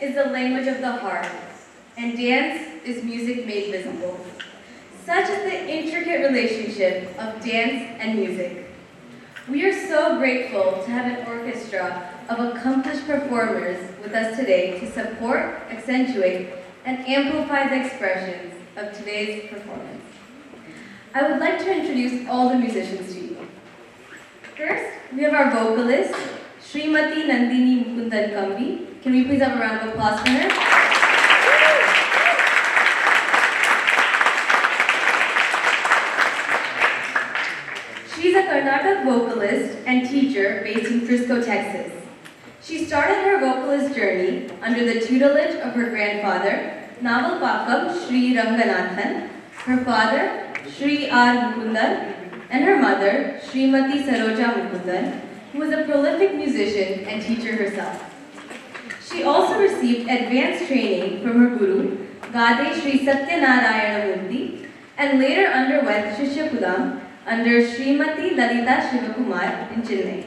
is the language of the heart, and dance is music made visible. Such is the intricate relationship of dance and music. We are so grateful to have an orchestra of accomplished performers with us today to support, accentuate, and amplify the expressions of today's performance. I would like to introduce all the musicians to you. First, we have our vocalist, Srimati Nandini Mukundan Kambi. Can we please have a round of applause for her? She's a Karnataka vocalist and teacher based in Frisco, Texas. She started her vocalist journey under the tutelage of her grandfather, Navalpakam Sri Ranganathan, her father, Sri R. Mukundan, and her mother, Srimati Saroja Mukundan, who was a prolific musician and teacher herself. She also received advanced training from her guru, Gade Sri Satyanarayana Murthy, and later underwent Shishyakulam under Srimati Lalita Shivakumar in Chennai.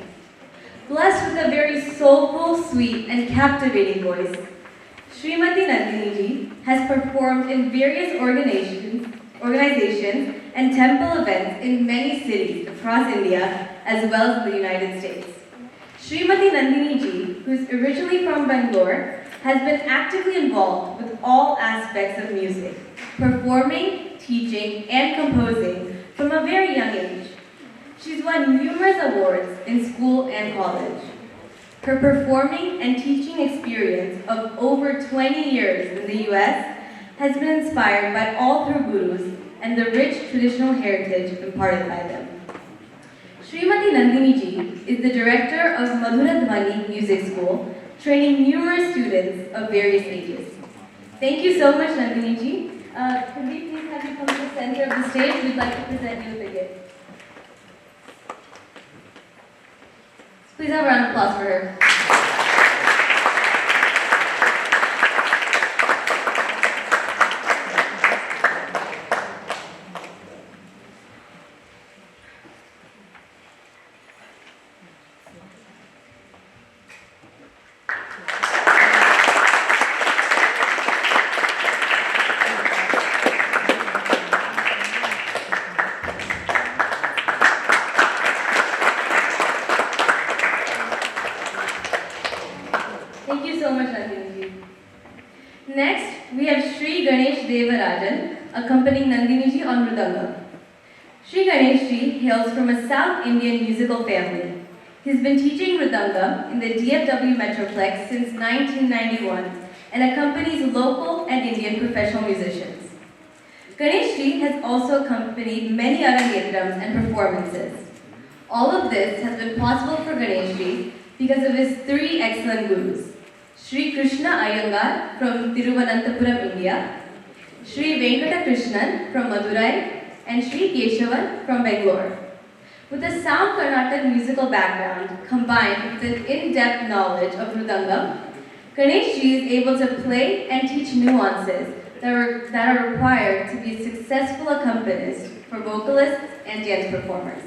Blessed with a very soulful, sweet, and captivating voice, Srimati Nandini ji has performed in various organizations and temple events in many cities across India as well as the United States. Srimati Nandini ji, who is originally from Bangalore, has been actively involved with all aspects of music, performing, teaching, and composing from a very young age. She's won numerous awards in school and college. Her performing and teaching experience of over 20 years in the US has been inspired by all her gurus and the rich traditional heritage imparted by them. Srimati Nandini ji is the director of Madhura Dhwani Music School, training numerous students of various ages. Thank you so much, Nandini ji. Could we please have you come to the center of the stage? We'd like to present you with a gift. Please have a round of applause for her. Thank you so much, Nandini ji. Next, we have Sri Ganesh Devarajan accompanying Nandini ji on Mridangam. Sri Ganesh ji hails from a South Indian musical family. He's been teaching Mridangam in the DFW Metroplex since 1991 and accompanies local and Indian professional musicians. Ganesh ji has also accompanied many Arangetrams and performances. All of this has been possible for Ganesh ji because of his three excellent gurus. Sri Krishna Iyengar from Thiruvananthapuram, India, Sri Venkata Krishnan from Madurai, and Sri Keshavan from Bangalore. With a sound Carnatic musical background combined with an in-depth knowledge of Mridangam, Ganesh ji is able to play and teach nuances that are required to be a successful accompanist for vocalists and dance performers.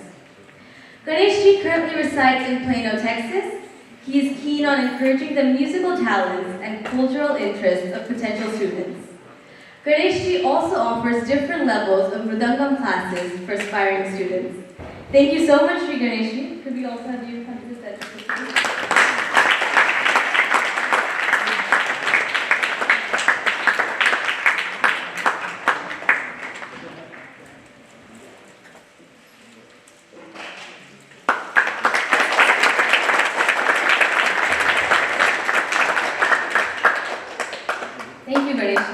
Ganesh ji currently resides in Plano, Texas. He is keen on encouraging the musical talents and cultural interests of potential students. Ganesh ji also offers different levels of Mridangam classes for aspiring students. Thank you so much, Sri Ganesh ji. Could we also have you come to the center, please? Thank you, Ganesh.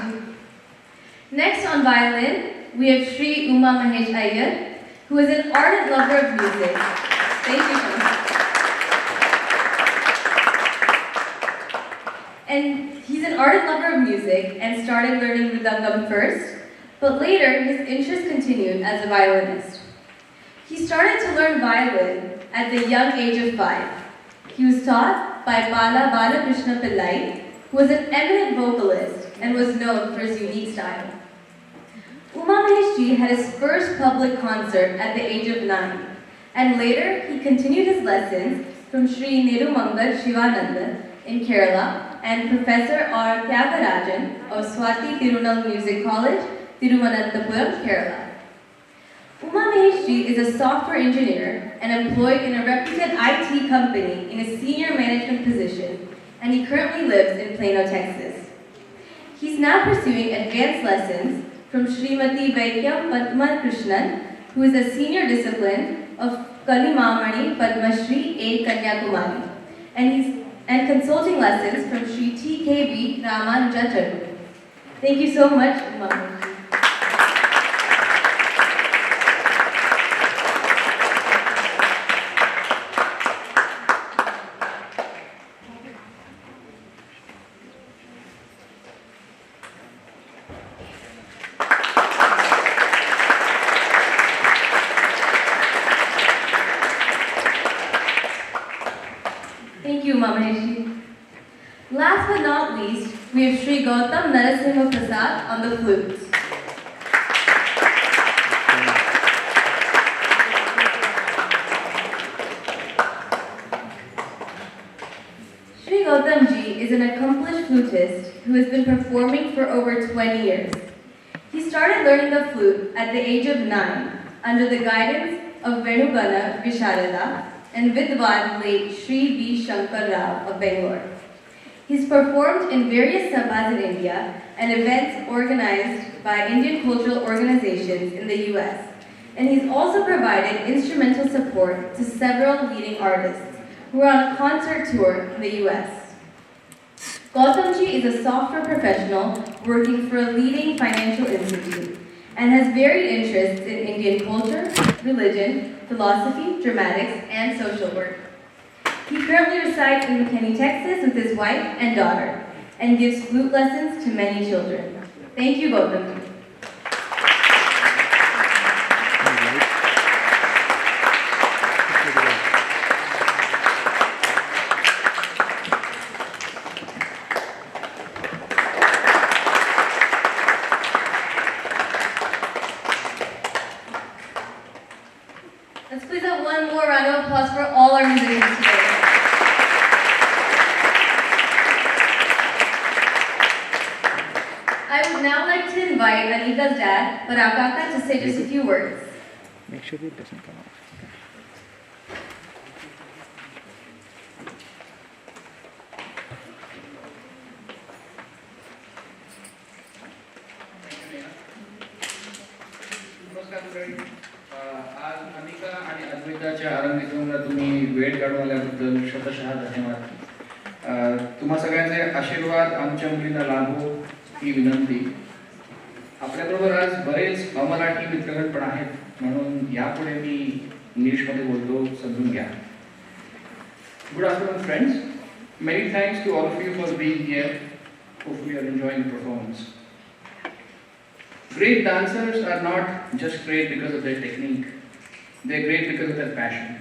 Next on violin, we have Sri Uma Mahesh Iyer, who is an ardent lover of music. Thank you so much. And he's an ardent lover of music and started learning Mridangam first, but later his interest continued as a violinist. He started to learn violin at the young age of 5. He was taught by Bala Balakrishna Pillai, who was an eminent vocalist and was known for his unique style. Uma Mahesh ji had his first public concert at the age of 9, and later he continued his lessons from Sri Nedumangal Shivananda in Kerala and Professor R. Tyagarajan of Swati Tirunal Music College, Thiruvananthapuram, Kerala. Uma Maheshji is a software engineer and employed in a reputed IT company in a senior management position, and he currently lives in Plano, Texas. He's now pursuing advanced lessons from Srimati Vaikyam Padma Krishnan, who is a senior discipline of Kalimamani Padmashri A. Kanyakumari, and consulting lessons from Sri T.K.B. Ramanujacharya. Thank you so much, Uma Maheshji. Thank you, Uma Maheshji. Last but not least, we have Sri Gautam Narasimha Prasad on the flute. Sri Gautamji is an accomplished flutist who has been performing for over 20 years. He started learning the flute at the age of 9 under the guidance of Venugana Visharada and Vidwan late Sri V. Shankar Rao of Bangalore. He's performed in various sabhas in India and events organized by Indian cultural organizations in the US. And he's also provided instrumental support to several leading artists who are on a concert tour in the US. Gautamji is a software professional working for a leading financial institute and has varied interests in Indian culture, religion, philosophy, dramatics, and social work. He currently resides in McKinney, Texas with his wife and daughter, and gives flute lessons to many children. Thank you, Gautamji. Let's please have one more round of applause for all our musicians today. I would now like to invite Anika's dad, Parakaka, to say just a few words. Make sure it doesn't come off. आज अनिका आणि अद्वैताच्या आरंगेत्रमला तुम्ही वेळ काढून आल्याबद्दल शतशः धन्यवाद. तुम्हा सगळ्यांचे आशीर्वाद आमच्या मुलींना लाभो ही विनंती. आपल्याबरोबर आज बरेच अमराठी मित्रगण पण आहेत, म्हणून यापुढे मी इंग्लिशमध्ये बोलतो, समजून घ्या. Good afternoon, friends. Many thanks to all of you for being here. Hopefully you are enjoying the performance. Great dancers are not just great because of their technique. They're great because of their passion.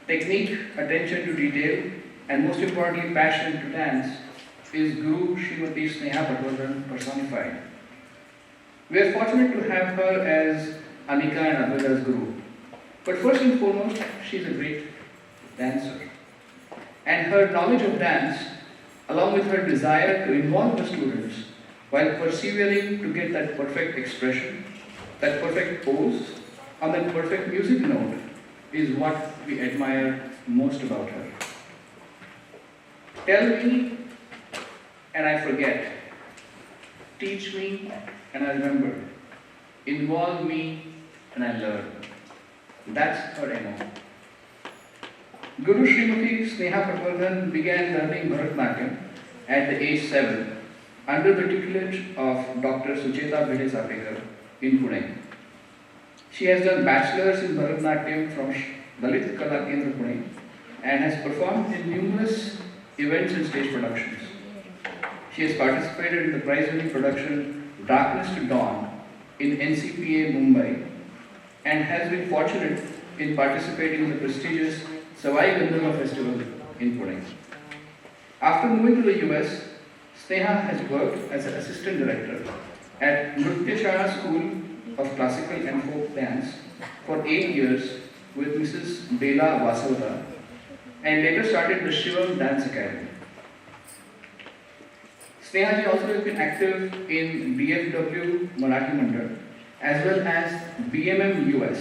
Technique, attention to detail, and most importantly, passion to dance is Guru Srimati Sneha Patwardhan personified. We are fortunate to have her as Anika and Advaita's Guru. But first and foremost, she's a great dancer. And her knowledge of dance, along with her desire to involve the students while persevering to get that perfect expression, that perfect pose, on that perfect music note, is what we admire most about her. Tell me and I forget. Teach me and I remember. Involve me and I learn. That's her MO. Guru Srimati Sneha Patwardhan began learning Bharatanatyam at the age 7 under the tutelage of Dr. Sucheta Bhide Sapekar in Pune. She has done bachelor's in Bharatanatyam from Lalit Kala Kendra Pune and has performed in numerous events and stage productions. She has participated in the prize-winning production Darkness to Dawn in NCPA Mumbai and has been fortunate in participating in the prestigious Savai Gandharva Festival in Pune. After moving to the US, Sneha has worked as an assistant director at Nrutyashala School of Classical and Folk Dance for 8 years with Mrs. Bela Vasavada and later started the Shivam Dance Academy. Sneha ji also has been active in BFW Marathi Mandal as well as BMM US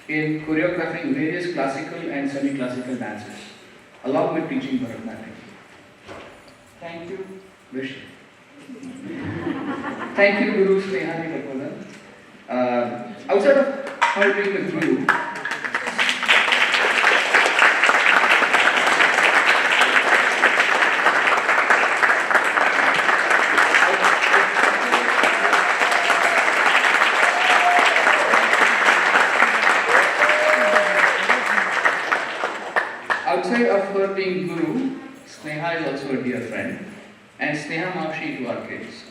in choreographing various classical and semi-classical dances, along with teaching Bharatanatyam. Thank you, Vish. Thank you, Guru Sneha ji Kapoor. Outside of her being the Guru, outside of her being Guru, Sneha is also a dear friend, and Sneha Maushi to our kids.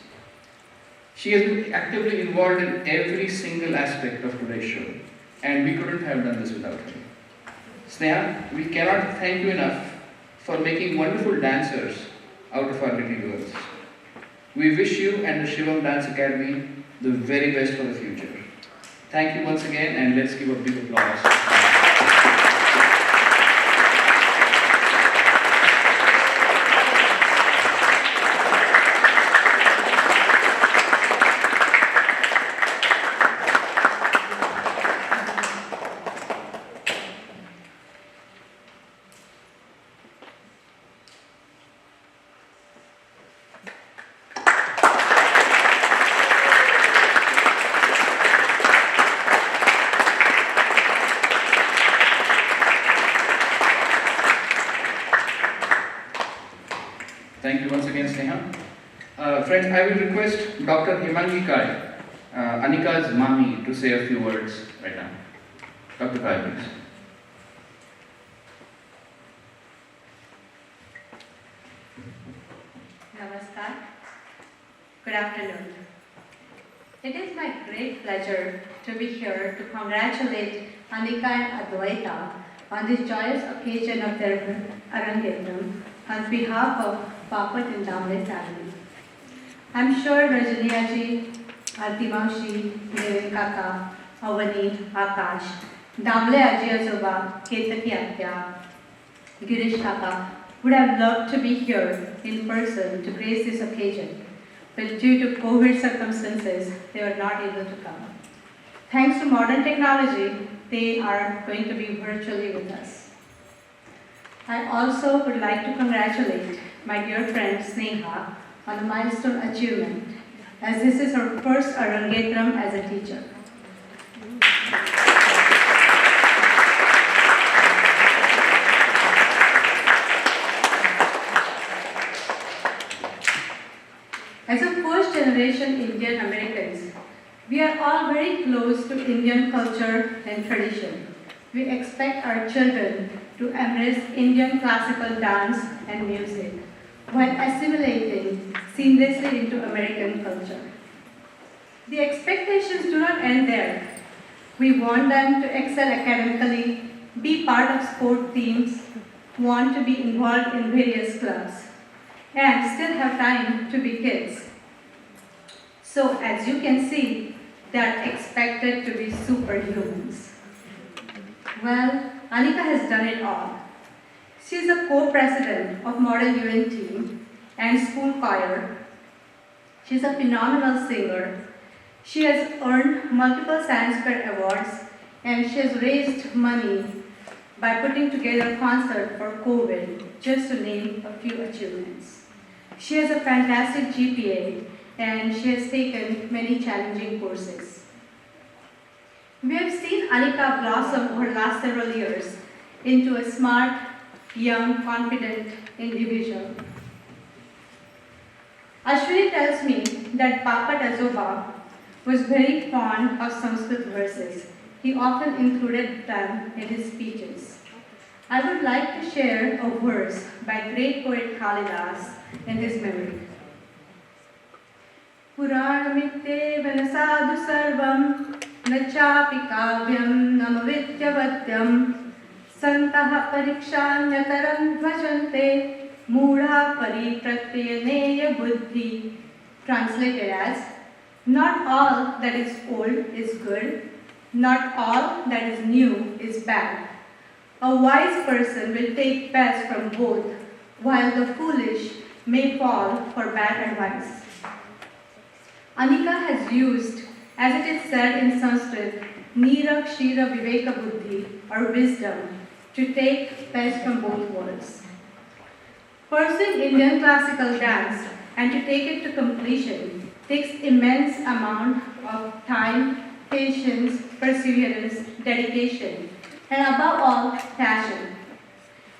She has been actively involved in every single aspect of today's show, and we couldn't have done this without her. Sneha, we cannot thank you enough for making wonderful dancers out of our little girls. We wish you and the Shivam Dance Academy the very best for the future. Thank you once again, and let's give a big applause. Thank you once again, Sneha. Friends, I will request Dr. Himangi Kai, Anika's mommy, to say a few words right now. Dr. Kai, please. Namaskar. Good afternoon. It is my great pleasure to be here to congratulate Anika and Advaita on this joyous occasion of their Arangetram on behalf of Papat and Damle family. I'm sure Rajaniya ji, Aarti Maushi, Devin Kaka, Avani, Akash, Damle Aji Azoba, Ketaki Atya, Girish Kaka would have loved to be here in person to grace this occasion, but due to COVID circumstances, they were not able to come. Thanks to modern technology, they are going to be virtually with us. I also would like to congratulate my dear friend Sneha on a milestone achievement, as this is her first Arangetram as a teacher. As a first generation Indian Americans, we are all very close to Indian culture and tradition. We expect our children to embrace Indian classical dance and music while assimilating seamlessly into American culture. The expectations do not end there. We want them to excel academically, be part of sport teams, want to be involved in various clubs, and still have time to be kids. So as you can see, they are expected to be superhumans. Well, Anika has done it all. She is a co-president of Model UN team and school choir. She is a phenomenal singer. She has earned multiple science fair awards, and she has raised money by putting together a concert for COVID, just to name a few achievements. She has a fantastic GPA, and she has taken many challenging courses. We have seen Anika blossom over the last several years into a smart, young, confident individual. Ashwini tells me that Papa Dazoba was very fond of Sanskrit verses. He often included them in his speeches. I would like to share a verse by great poet Kalidas in his memory. Puranamitte vanasadu sarvam nachapi kavyam namavidyavatyam santaha parikshanyataram dvajante mudha paripratriyaneya buddhi. Translated as, not all that is old is good, not all that is new is bad. A wise person will take best from both, while the foolish may fall for bad advice. Anika has used, as it is said in Sanskrit, Nira Kshira Viveka Buddhi, or wisdom, to take best from both worlds. Pursuing Indian classical dance and to take it to completion takes immense amount of time, patience, perseverance, dedication, and above all, passion.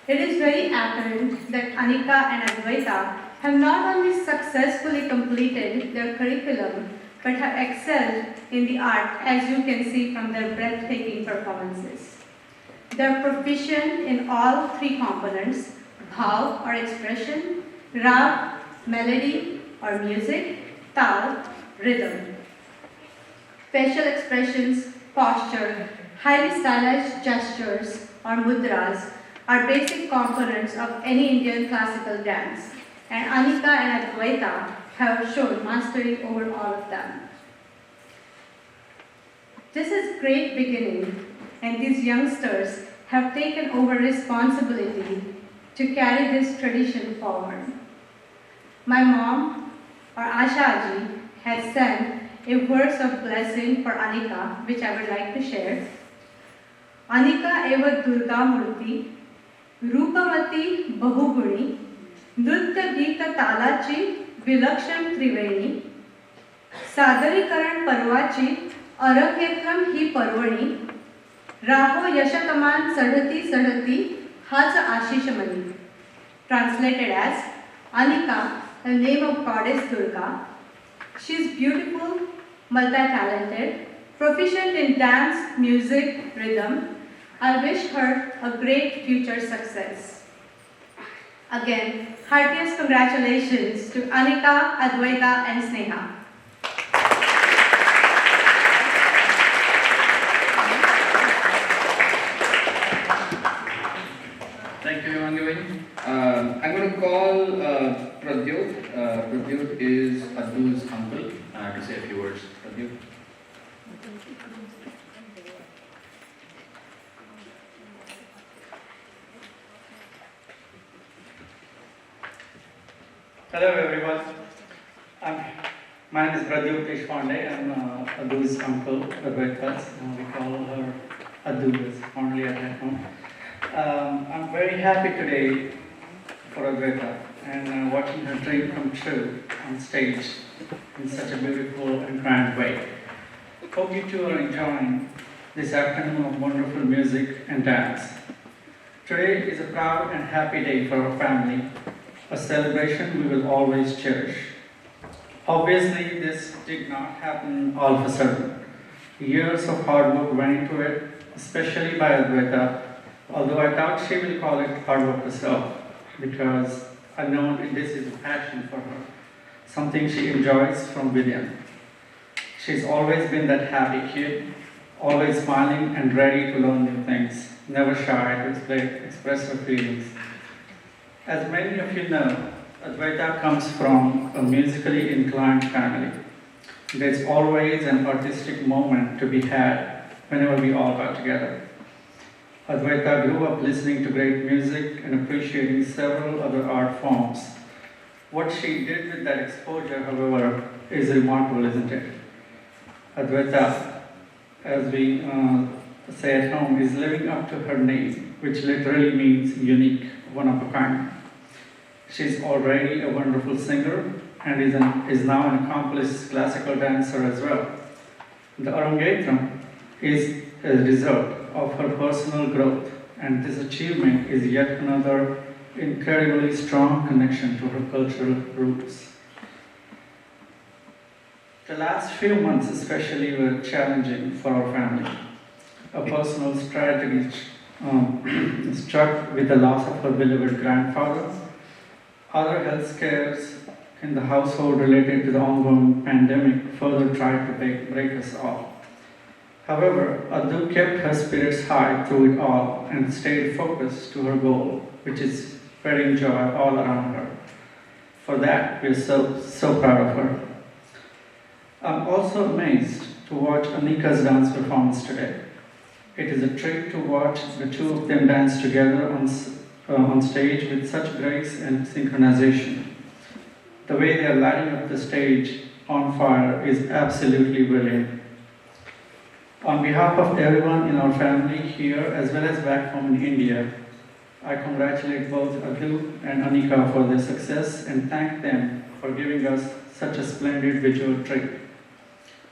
It is very apparent that Anika and Advaita have not only successfully completed their curriculum, but have excelled in the art, as you can see from their breathtaking performances. They are proficient in all three components: bhav or expression, rag, melody or music, tal, rhythm. Facial expressions, posture, highly stylized gestures or mudras are basic components of any Indian classical dance, and Anika and Advaita have shown mastery over all of them. This is great beginning, and these youngsters have taken over responsibility to carry this tradition forward. My mom, or Ashaji, has sent a verse of blessing for Anika, which I would like to share. Anika eva Durga Murti, Rupamati Bahuguni, Nritya Gita Talachi, Vilakshan Triveni, Sadarikaran Parvachi, Arangetram hi Parvani, Raho Yashakaman Sadhati Sadhati, Haja Ashishamani. Translated as, Anika, the name of goddess Durga. She is beautiful, multi-talented, proficient in dance, music, rhythm. I wish her a great future success. Again, heartiest congratulations to Anika, Advaita, and Sneha. Thank you, Angavin. I'm going to call Pradyut. Pradyut is Adu's uncle. I have to say a few words. Pradyut. Hello everyone. My name is Pradyut Deshpande. I'm Adu's uncle, Advaita's. We call her Adu, is fondly at home. I'm very happy today for Advaita and watching her dream come true on stage in such a beautiful and grand way. Hope you two are enjoying this afternoon of wonderful music and dance. Today is a proud and happy day for our family, a celebration we will always cherish. Obviously, this did not happen all of a sudden. Years of hard work went into it, especially by Advaita, although I doubt she will call it hard work herself, because I know this is a passion for her, something she enjoys from within. She's always been that happy kid, always smiling and ready to learn new things, never shy to express her feelings. As many of you know, Advaita comes from a musically inclined family. There's always an artistic moment to be had whenever we all got together. Advaita grew up listening to great music and appreciating several other art forms. What she did with that exposure, however, is remarkable, isn't it? Advaita, as we say at home, is living up to her name, which literally means unique, one of a kind. She's already a wonderful singer and is now an accomplished classical dancer as well. The Arangetram is a result of her personal growth, and this achievement is yet another incredibly strong connection to her cultural roots. The last few months especially were challenging for our family. A personal tragedy struck with the loss of her beloved grandfather. Other health scares in the household related to the ongoing pandemic further tried to break us all. However, Adu kept her spirits high through it all and stayed focused to her goal, which is spreading joy all around her. For that, we are so proud of her. I'm also amazed to watch Anika's dance performance today. It is a treat to watch the two of them dance together on stage with such grace and synchronization. The way they are lighting up the stage on fire is absolutely brilliant. On behalf of everyone in our family here as well as back home in India, I congratulate both Adu and Anika for their success and thank them for giving us such a splendid visual treat.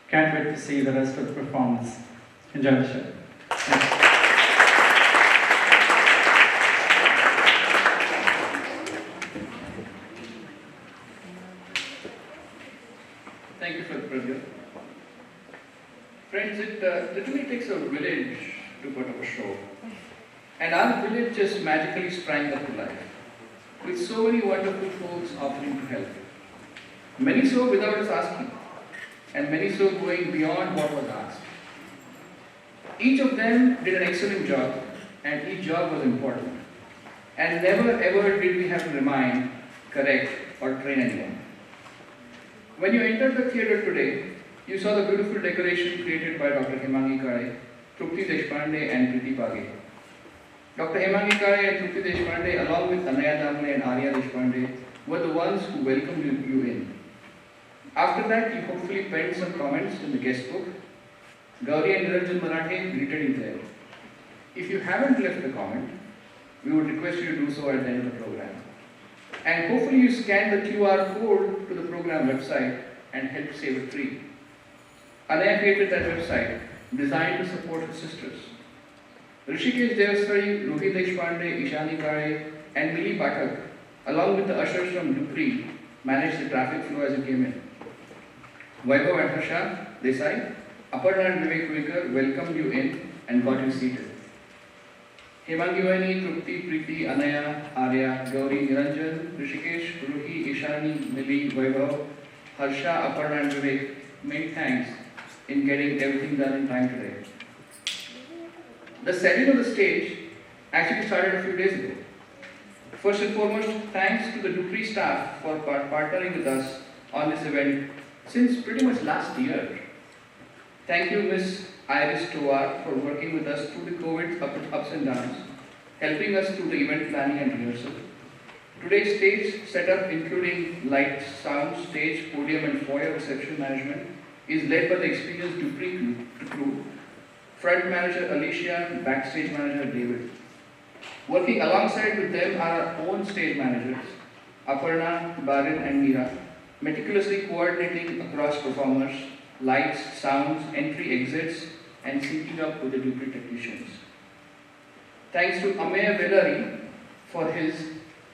Can't wait to see the rest of the performance. Enjoy the show. Thanks. Thank you for the privilege. Friends, it literally takes a village to put up a show. And our village just magically sprang up to life, with so many wonderful folks offering to help. Many so without us asking, and many so going beyond what was asked. Each of them did an excellent job, and each job was important. And never ever did we have to remind, correct, or train anyone. When you entered the theatre today, you saw the beautiful decoration created by Dr. Hemangi Kare, Trupti Deshpande and Priti Page. Dr. Hemangi Kare and Trupti Deshpande, along with Anaya Damle and Arya Deshpande, were the ones who welcomed you in. After that, you hopefully penned some comments in the guest book. Gauri and Niranjan Marathe greeted you there. If you haven't left a comment, we would request you to do so at the end of the program. And hopefully you scan the QR code to the program website and help save a tree. Anaya created that website designed to support her sisters. Rishikesh Devasari, Rohit Deshpande, Ishani Kare, and Mili Pathak, along with the ushers from Dupri, managed the traffic flow as you came in. Vaibhav and Harsha Desai, Aparna and Vivek Kuikar welcomed you in and got you seated. Hemangivani, Trupti, Preeti, Anaya, Arya, Gauri, Niranjan, Rishikesh, Ruhi, Ishani, Mili, Vaibhav, Harsha, Aparna and Vivek, many thanks in getting everything done in time today. The setting of the stage actually started a few days ago. First and foremost, thanks to the Dupri staff for partnering with us on this event since pretty much last year. Thank you, Ms. Iris Tovar, for working with us through the COVID ups and downs, helping us through the event planning and rehearsal. Today's stage setup, including lights, sound, stage, podium, and foyer reception management, is led by the experienced Dupri crew, front manager Alicia and backstage manager David. Working alongside with them are our own stage managers, Aparna, Barin, and Meera, meticulously coordinating across performers, lights, sounds, entry, exits, and syncing up with the Dupri technicians. Thanks to Ameya Bellari for his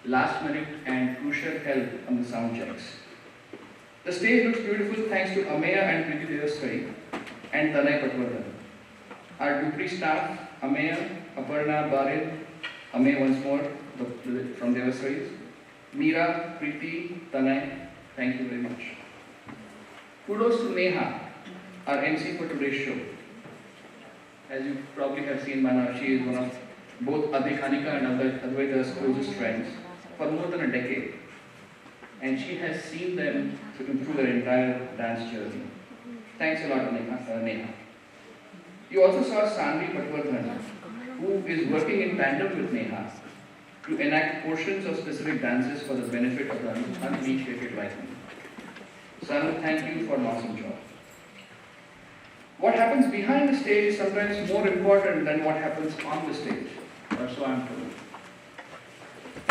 last minute and crucial help on the sound checks. The stage looks beautiful thanks to Ameya and Priti Devasari and Tanay Patwardhan. Our Dupri staff, Ameya, Aparna, Barin, Ameya once more from Devasari's, Meera, Preeti, Tanay, thank you very much. Kudos to Neha, our MC for today's show. As you probably have seen by now, she is one of both Anika and Advaita's closest friends for more than a decade. And she has seen them to improve their entire dance journey. Thanks a lot, Neha. You also saw Sanvi Patwardhan, who is working in tandem with Neha to enact portions of specific dances for the benefit of the uninitiated like me. Sanvi, thank you for an awesome job. What happens behind the stage is sometimes more important than what happens on the stage, or so I'm told.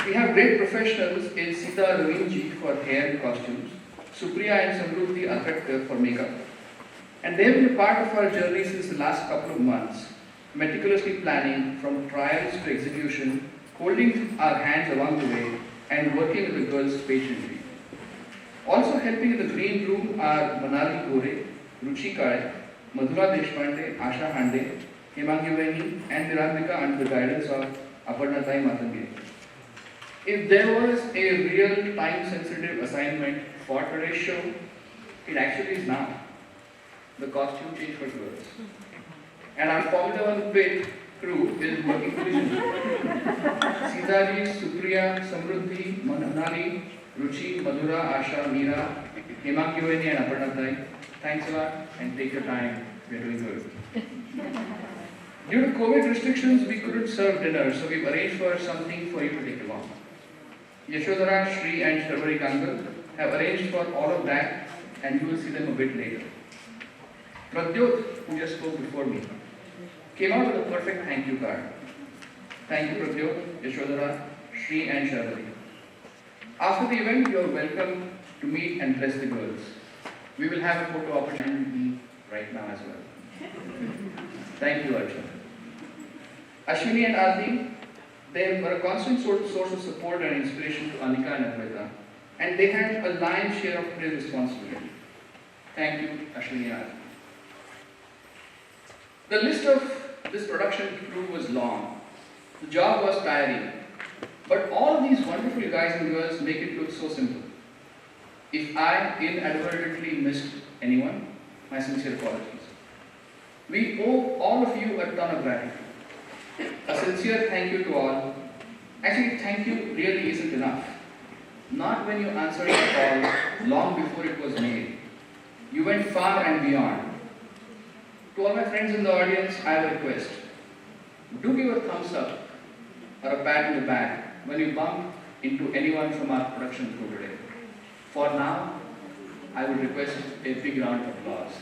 We have great professionals in Sita Ravinji for hair and costumes, Supriya and Samruddhi Akhadkar for makeup. And they have been a part of our journey since the last couple of months, meticulously planning from trials to execution, holding our hands along the way, and working with the girls patiently. Also helping in the green room are Manali Gore, Ruchi Kare, Madhura Deshpande, Asha Hande, Hemangivani, and Nirambika under the guidance of Aparnatai Matangiri. If there was a real time-sensitive assignment for today's show, it actually is now. The costume change for girls. And our Formula 1 pit crew is working diligently. Sitaji, Supriya, Samruddhi, Manali, Ruchi, Madhura, Asha, Meera, Hemangivani, and Aparnatai, thanks a lot and take your time. We are doing good. Due to COVID restrictions, we couldn't serve dinner, so we've arranged for something for you to take along. Yashodhara, Shri, and Sharvari Kangal have arranged for all of that, and you will see them a bit later. Pradyot, who just spoke before me, came out with a perfect thank you card. Thank you, Pradyot, Yashodhara, Shri and Sharvati. After the event, you are welcome to meet and bless the girls. We will have a photo opportunity right now as well. Thank you, Archana. Ashwini and Adi, they were a constant source of support and inspiration to Anika and Advaita, and they had a lion's share of today's responsibility. Thank you, Ashwini and Adi. The list of this production crew was long. The job was tiring. But all of these wonderful guys and girls make it look so simple. If I inadvertently missed anyone, my sincere apologies. We owe all of you a ton of gratitude. A sincere thank you to all. Actually, thank you really isn't enough. Not when you answered the call long before it was made. You went far and beyond. To all my friends in the audience, I have a request. Do give a thumbs up or a pat in the back when you bump into anyone from our production crew today. For now, I would request a big round of applause.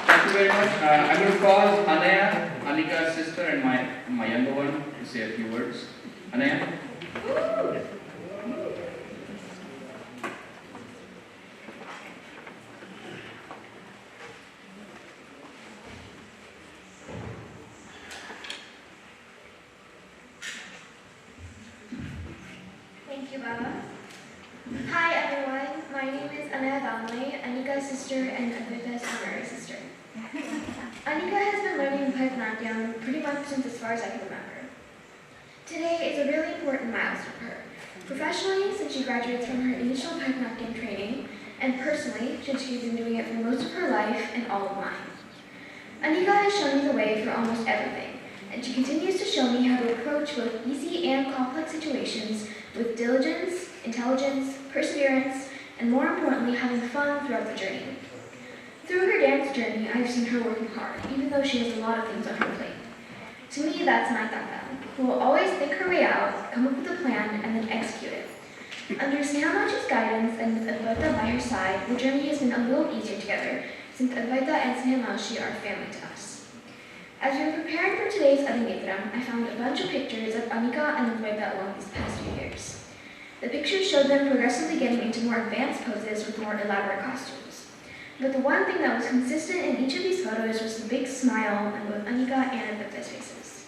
Thank you very much. I'm going to call Anaya, Anika's sister, and my younger one to say a few words. Anaya? Thank you, Baba. Hi, everyone. My name is Anika, Anika's sister and Advaita's honorary sister. Anika has been learning Bharatanatyam pretty much since as far as I can remember. Today is a really important milestone for her. Professionally, since she graduates from her initial Bharatanatyam training, and personally, since she's been doing it for most of her life and all of mine. Anika has shown me the way for almost everything, and she continues to show me how to approach both easy and complex situations with diligence, intelligence, perseverance, and more importantly, having fun throughout the journey. Through her dance journey, I've seen her working hard, even though she has a lot of things on her plate. To me, that's my Tata, who will always think her way out, come up with a plan, and then execute it. Under Snehamachi's guidance and with Advaita by her side, the journey has been a little easier together, since Advaita and Snehamachi are family to us. As we were preparing for today's Arangetram, I found a bunch of pictures of Anika and Advaita along these past few years. The pictures showed them progressively getting into more advanced poses with more elaborate costumes. But the one thing that was consistent in each of these photos was the big smile on both Anika and Advaita's faces.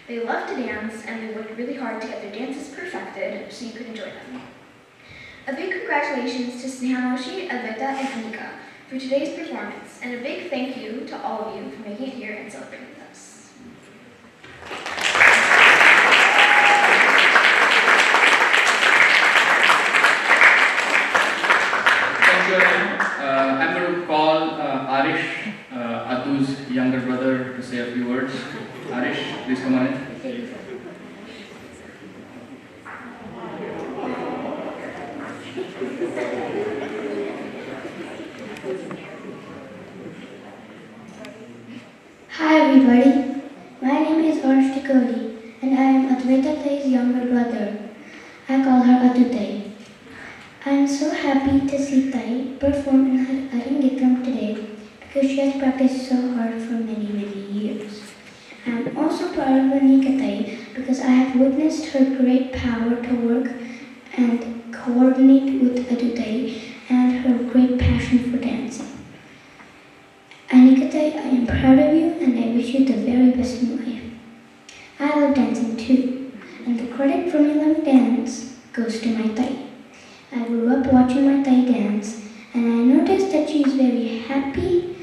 They loved to dance, and they worked really hard to get their dances perfected so you could enjoy them. A big congratulations to Snehamachi, Advaita, and Anika for today's performance, and a big thank you to all of you for making it here and celebrating with us. Thank you, Arun. I'm going to call Arish, Atu's younger brother, to say a few words. Arish, please come on in. Hi everybody, my name is Arsh Tikodi and I am Advaita Tai's younger brother. I call her Adutei. I am so happy to see Tai perform in her Arangetram today because she has practiced so hard for many, many years. I am also proud of Anika Tai because I have witnessed her great power to work and coordinate with Adutei and her great passion for dancing. Anika Tai, I am proud of you and I wish you the very best in life. I love dancing too, and the credit for me loving dance goes to my Tai. I grew up watching my Tai dance, and I noticed that she is very happy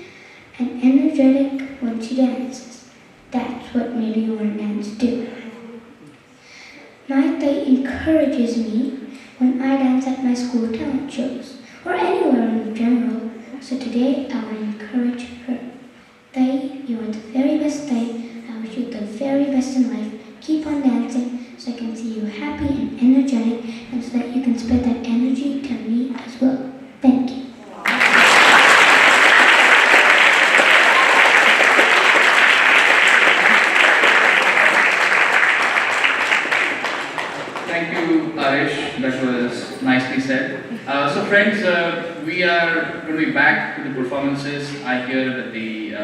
and energetic when she dances. That's what made me want to dance too. My Tai encourages me when I dance at my school talent shows, or anywhere in general, so today I will encourage her. Tai, you are the very best Tai. I wish you the very best in life. Keep on dancing so I can see you happy and energetic, and so that you can spread that energy to me as well. Thank you. That was nicely said. So friends, we are going to be back to the performances. I hear that the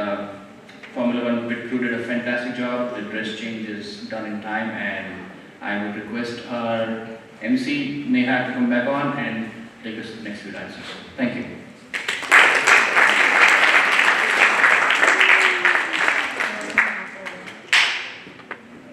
Formula One pit crew did a fantastic job. The dress change is done in time, and I would request our MC Neha to come back on and take us to the next few dances. Thank you.